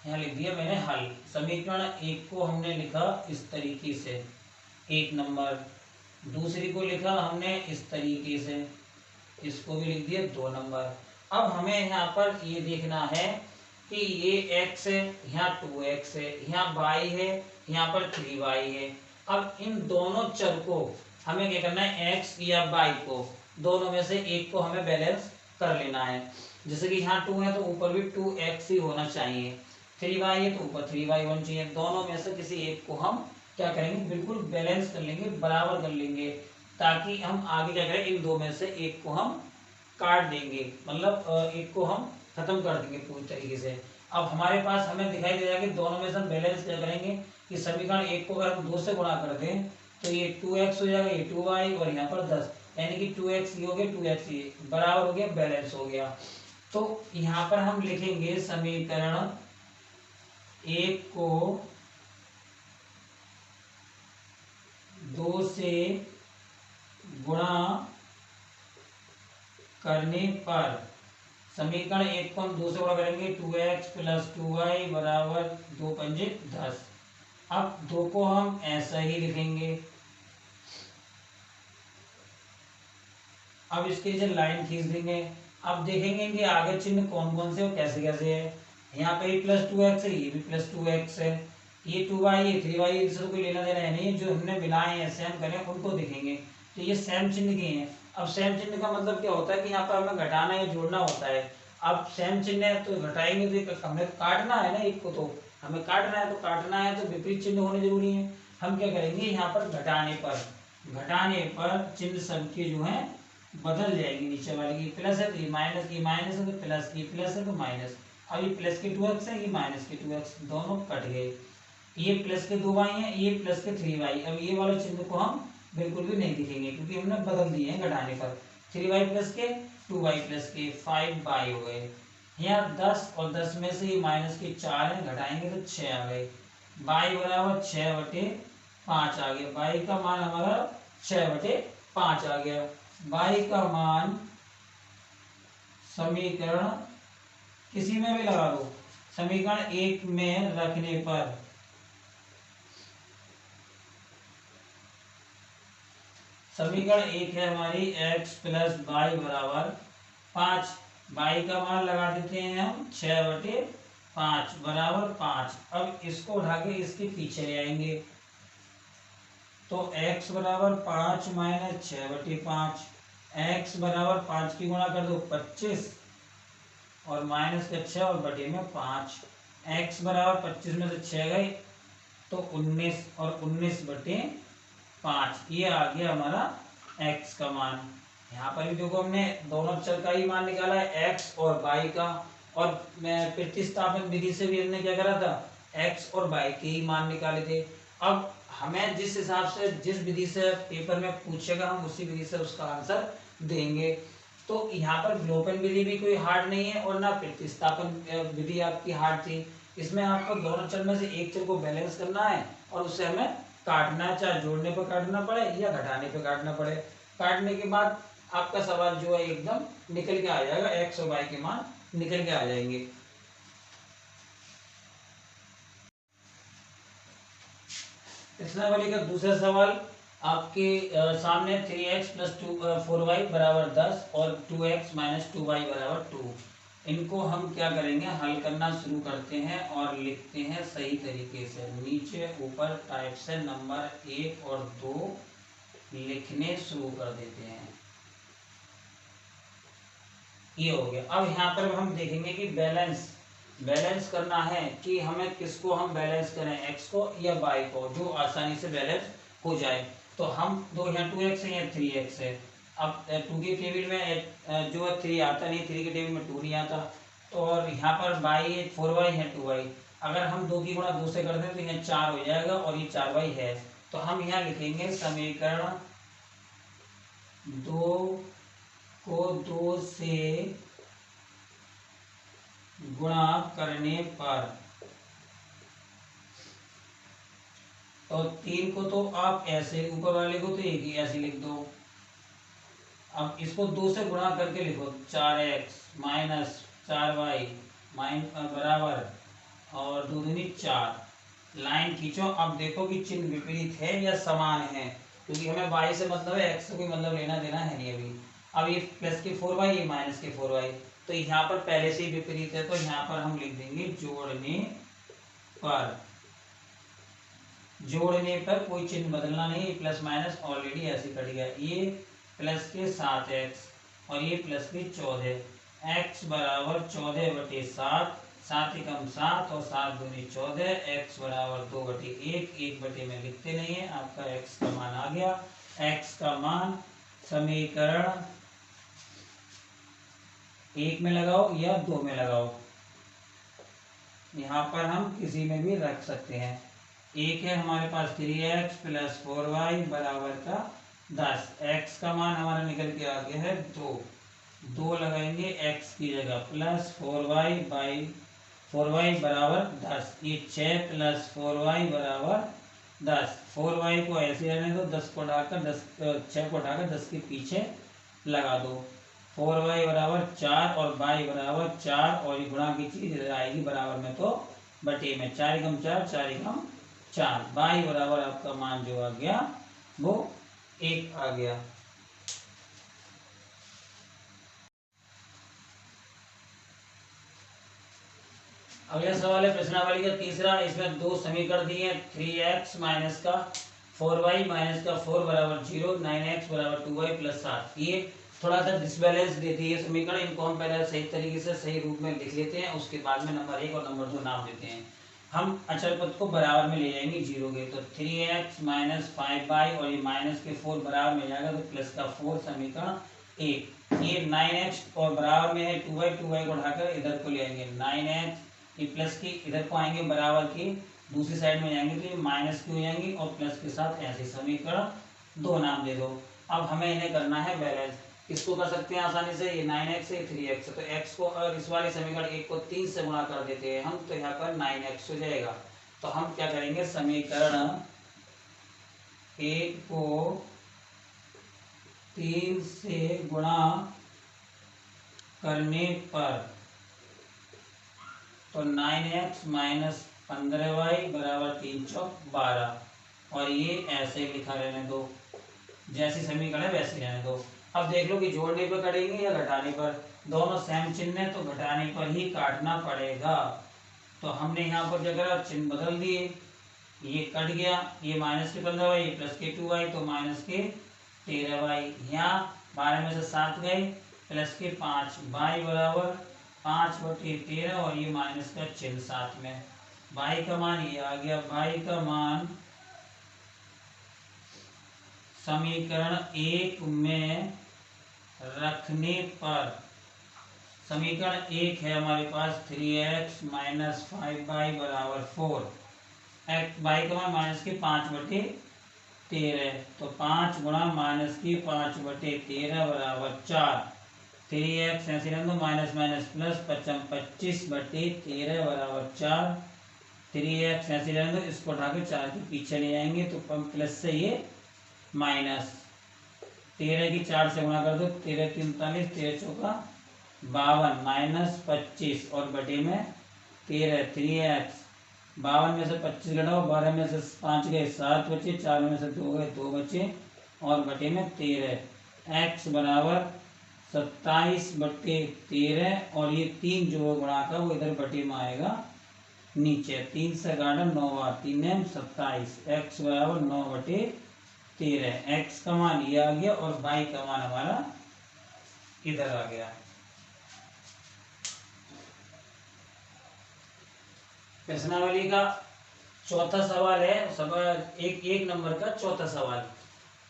यहाँ लिख दिया मैंने हल। समीकरण एक को हमने लिखा इस तरीके से 1 नंबर, दूसरी को लिखा हमने इस तरीके से, इसको भी लिख दिया 2 नंबर। अब हमें यहाँ पर ये देखना है कि ये x है, यहाँ 2x है, यहाँ y है, यहाँ पर 3y है। अब इन दोनों चर को हमें क्या करना है, x या y को दोनों में से एक को हमें बैलेंस कर लेना है। जैसे कि यहाँ 2 है तो ऊपर भी 2x ही होना चाहिए, 3y है तो ऊपर 3y होना चाहिए। दोनों में से किसी एक को हम क्या करेंगे, बिल्कुल बैलेंस कर लेंगे, बराबर कर लेंगे, ताकि हम आगे क्या करें, इन दो में से एक को हम काट देंगे, मतलब एक को हम खत्म कर देंगे पूरी तरीके से। अब हमारे पास हमें दिखाई दे रहा है कि दोनों में से हम बैलेंस क्या करेंगे कि समीकरण एक को अगर हम 2 से गुणा कर दें तो ये 2x हो जाएगा, ये 2y और यहाँ पर 10, यानी कि 2x ये हो गया, 2x ये बराबर हो गया, बैलेंस हो गया। तो यहाँ पर हम लिखेंगे समीकरण एक को 2 से गुणा करने पर, समीकरण एक को हम 2 से गुणा करेंगे, 2x प्लस 2y बराबर 2 पंजे 10। अब 2 को हम ऐसा ही लिखेंगे। अब इसके नीचे लाइन खींच देंगे। अब देखेंगे कि आगे चिन्ह कौन कौन से और कैसे कैसे है। यहाँ पे भी प्लस 2x है, ये भी प्लस 2x है, ये 2y ये 3y, इससे तो कोई लेना देना है नहीं, जो हमने मिलाए हैं सेम करें उनको देखेंगे तो ये सेम चिन्ह के हैं। अब सेम चिन्ह का मतलब क्या होता है कि यहाँ पर हमें घटाना या जोड़ना होता है। अब सेम चिन्ह है तो घटाएंगे तो हमें काटना है ना, एक को तो हमें काटना है, तो काटना है तो विपरीत चिन्ह होने जरूरी है। हम क्या करेंगे, यहाँ पर घटाने पर चिन्ह सबके जो है बदल जाएगी। नीचे वाले की प्लस है तो ये माइनस, की माइनस है तो प्लस, की प्लस है तो माइनस। अब ये प्लस के 2x है, ये माइनस के 2x, दोनों कट गए। ये प्लस के 2y है, ये प्लस के 3y। अब ये वाले चिन्ह को हम बिल्कुल भी नहीं दिखेंगे क्योंकि हमने बदल दिए हैं घटाने पर। 3y प्लस के 2y प्लस के 5y हो गए। यहाँ 10 और 10 में से ये माइनस के 4 है, घटाएंगे तो 6 आ गए। y बराबर 6/5 आ गया। y का मान हमारा 6/5 आ गया। y का मान समीकरण किसी में भी लगा दो, समीकरण एक में रखने पर समीकरण एक है हमारी x प्लस वाई बराबर 5। y का मान लगा देते हैं हम 6/5 बराबर 5। अब इसको उठा के इसके पीछे ले आएंगे तो x बराबर 5 माइनस 6/5, x बराबर 5 की गुणा कर दो 25 और माइनस का 6 और बटे में 5, x बराबर 25 में से 6 गए तो 19 और 19/5, ये आ गया हमारा x का मान। यहाँ पर भी देखो हमने दोनों चर का ही मान निकाला है, x और y का, और प्रतिस्थापन विधि से भी हमने क्या करा था, x और y के ही मान निकाले थे। अब हमें जिस हिसाब से जिस विधि से पेपर में पूछेगा हम उसी विधि से उसका आंसर देंगे। तो यहाँ पर विलोपन विधि भी कोई हार्ड नहीं है और ना प्रतिस्थापन विधि आपकी हार्ड थी। इसमें आपको दोनों चर में से एक चर को बैलेंस करना है और उसे हमें काटना है, चाहे जोड़ने पर काटना पड़े या घटाने पर काटना पड़े। काटने के बाद आपका सवाल जो है एकदम निकल के आ जाएगा, x और y के मान निकल के आ जाएंगे। प्रश्नावली का दूसरा सवाल आपके सामने 3x प्लस 4y बराबर 10 और 2x माइनस 2y बराबर 2। इनको हम क्या करेंगे, हल करना शुरू करते हैं और लिखते हैं सही तरीके से। नीचे ऊपर टाइप से नंबर 1 और 2 लिखने शुरू कर देते हैं। ये हो गया। अब यहाँ पर हम देखेंगे कि बैलेंस करना है कि हमें किसको हम बैलेंस करें, x को या y को, जो आसानी से बैलेंस हो जाए। तो हम दो, यहाँ 2x है, यहाँ 3x है। अब 2 के टेबल में जो 3 आता नहीं, 3 के टेबल में 2 नहीं आता, तो और यहाँ पर y है 4y है 2y। अगर हम 2 की गुणा 2 से कर दें तो यहाँ 4 हो जाएगा और ये 4y है। तो हम यहाँ लिखेंगे समीकरण 2 को 2 से गुणा करने पर, तो 3 को तो आप ऐसे ऊपर वाले को तो एक ही ऐसे लिख दो। अब इसको 2 से गुणा करके लिखो, 4x माइनस 4y बराबर और 2 दूनी 4। लाइन खींचो। अब देखो कि चिन्ह विपरीत है या समान है, क्योंकि हमें y से मतलब है, x से कोई मतलब लेना देना है नहीं अभी। अब ये प्लस के 4y, ये माइनस के 4y, तो यहाँ पर पहले से ही विपरीत है, तो यहाँ पर हम लिख देंगे पर जोड़ने पर कोई चिन्ह बदलना नहीं, प्लस माइनस ऑलरेडी ऐसे कट गया। ये प्लस के 7x और ये प्लस के 14, x बराबर 14/7, 7 एकम 7 और 7 दूनी 14, x बराबर 2/1, 1 में लिखते नहीं है, आपका x का मान आ गया। x का मान समीकरण 1 में लगाओ या 2 में लगाओ, यहाँ पर हम किसी में भी रख सकते हैं। एक है हमारे पास 3x + 4y बराबर का 10, x का मान हमारा निकल के आ गया है 2 लगाएंगे x की जगह, प्लस 4y बराबर 10, ये 6 + 4y बराबर 10। 4y को ऐसे रहने दो, 10 को उठाकर 6 को उठाकर 10 के पीछे लगा दो। 4y बराबर 4 और y बराबर 4, और ये गुणा की चीज इधर आएगी बराबर में, तो बटे में 4 एकम 4, 4 एकम 4, y बराबर आपका मान जो आ गया वो 1 आ गया। अगला सवाल है प्रश्नावली का तीसरा। इसमें दो समीकरण दिए हैं, 3x माइनस का 4y माइनस का 4 बराबर 0, 9x बराबर 2y + 7। ये थोड़ा सा डिसबैलेंस देती है समीकरण, इनको हम पहले सही तरीके से सही रूप में लिख लेते हैं, उसके बाद में नंबर 1 और नंबर 2 नाम देते हैं। हम अचर पद को बराबर में ले जाएंगे 0 के, तो 3x माइनस 5y और ये माइनस के 4 बराबर में जाएगा, तो प्लस का 4 समीकरण 1। ये 9x और बराबर में है 2y को उठाकर इधर को ले आएंगे, 9x ये प्लस की इधर को आएंगे बराबर की दूसरी साइड में जाएंगे, तो ये माइनस की हो जाएंगी, और प्लस के साथ ऐसे समीकरण 2 नाम दे दो। अब हमें इन्हें करना है बैलेंस। इसको कर सकते हैं आसानी से, ये 9x है 3x, तो x को अगर इस वाले समीकरण 1 को 3 से गुणा कर देते हैं हम, तो यहाँ पर 9x हो जाएगा। तो हम क्या करेंगे, समीकरण 1 को 3 से गुणा करने पर तो 9x माइनस 15y बराबर 3 चौक 12, और ये ऐसे लिखा रहने दो, जैसी समीकरण है वैसे रहने दो। अब देख लो कि जोड़ने पर करेंगे या घटाने पर, दोनों सेम चिन्ह है तो घटाने पर ही काटना पड़ेगा। तो हमने यहाँ पर क्या करा, चिन्ह बदल दिए, ये कट गया, ये माइनस के 15y, ये प्लस के 2y, तो माइनस के 13y, यहाँ 12 में से 7 गए, प्लस के 5, y बराबर 5/13, और ये माइनस का चिन्ह साथ में, y का मान ये आ गया। y का मान समीकरण 1 में रखने पर, समीकरण 1 है हमारे पास 3x माइनस 5y बराबर 4, y का मान माइनस के 5/13, तो 5 गुणा माइनस की 5/13 बराबर 4, 3x ऐसे रहने दो, माइनस माइनस प्लस 25/13 बराबर 4, 3x ऐसे रहने दो, इसको उठाकर 4 के पीछे ले जाएंगे, तो प्लस से ये माइनस, 13 की 4 से गुणा कर दो, 13 3 39, 13 चौका 52, माइनस 25 और बटे में 13, 3x 52 में से 25 घटाओ, 12 में से 5 गए 7 बचे, 4 में से 2 गए 2 बचे, और बटे में 13, x बराबर 27/13, और ये 3 जो गुणा का वो इधर बटे में आएगा नीचे, 3 से काटा 9, 3 27, x बराबर 9/13, x का मान ये आ गया, और y का मान हमारा इधर आ गया। प्रश्नावली का चौथा सवाल है, एक नंबर का चौथा सवाल।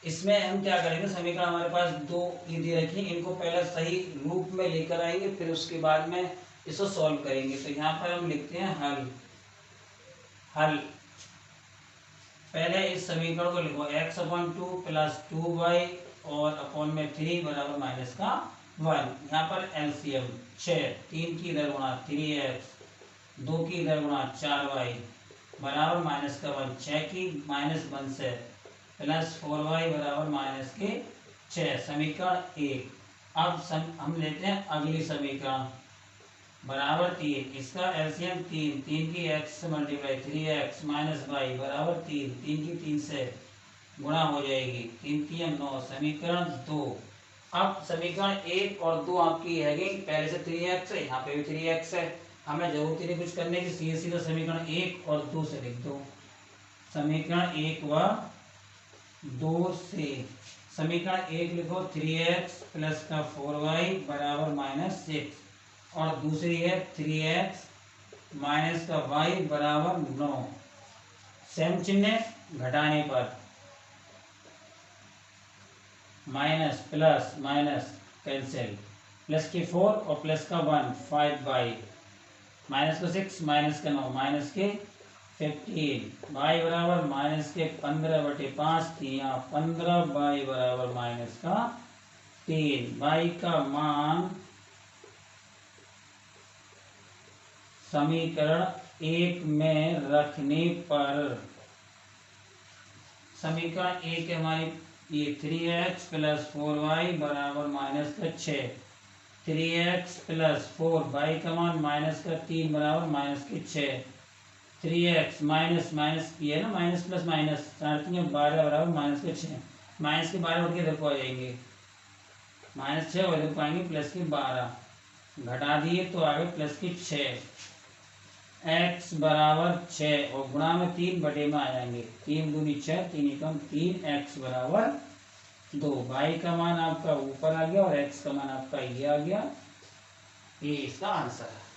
इसमें हम क्या करेंगे, समीकरण हमारे पास 2 दे रखी, इनको पहले सही रूप में लेकर आएंगे, फिर उसके बाद में इसको सॉल्व करेंगे। तो यहाँ पर हम लिखते हैं हल। पहले इस समीकरण को लिखो, x/2 + 2y और अपॉन में 3 बराबर माइनस का 1। यहाँ पर एलसीएम 6, 3 की इधर गुणा 3x, 2 की इधर गुणा 4y बराबर माइनस का 1, 6 की -1 से प्लस 4y बराबर माइनस के 6, समीकरण 1। अब हम लेते हैं अगली समीकरण, बराबर 3, इसका एलसीएम 3, 3 की x से मल्टीप्लाई 3x माइनस वाई बराबर 3, 3 की 3 से गुणा हो जाएगी, 3 3 9, समीकरण 2। अब समीकरण 1 और 2 आपकी है कि पहले से 3x है, यहाँ पे भी 3x है, हमें जरूरत ही नहीं कुछ करने की, सीधे सीधा समीकरण 1 और 2 से लिख दो। समीकरण 1 व 2 से समीकरण 1 लिखो 3x प्लस का 4y बराबर -6 और दूसरी है 3x माइनस का y बराबर 9। सेम चिन्ह घटाने पर minus plus minus cancel, plus की 4 और प्लस का 1 5 बाई माइनस का 6 माइनस का 9 माइनस के 15 बाई बराबर माइनस के 15/5 3 15 बाई बराबर माइनस का 3। बाई का मान समीकरण 1 में रखने पर समीकरण 1 है हमारी ये 3x प्लस 4y बराबर माइनस का 6, 3x प्लस 4 बाई का मान माइनस का 3 बराबर माइनस के 6, 3x माइनस माइनस ये है ना माइनस प्लस माइनस 12 बराबर माइनस के 6, माइनस के 12 उठ के इधर को आ जाएंगे, माइनस 6 और इधर को आएंगे प्लस के 12, घटा दिए तो आगे प्लस के 6, x बराबर 6 और गुणा में 3 बटे में आ जाएंगे, 3 दूनी 6 3 एकम 3, x बराबर 2। y का मान आपका ऊपर आ गया और x का मान आपका ये आ गया, ये इसका आंसर है।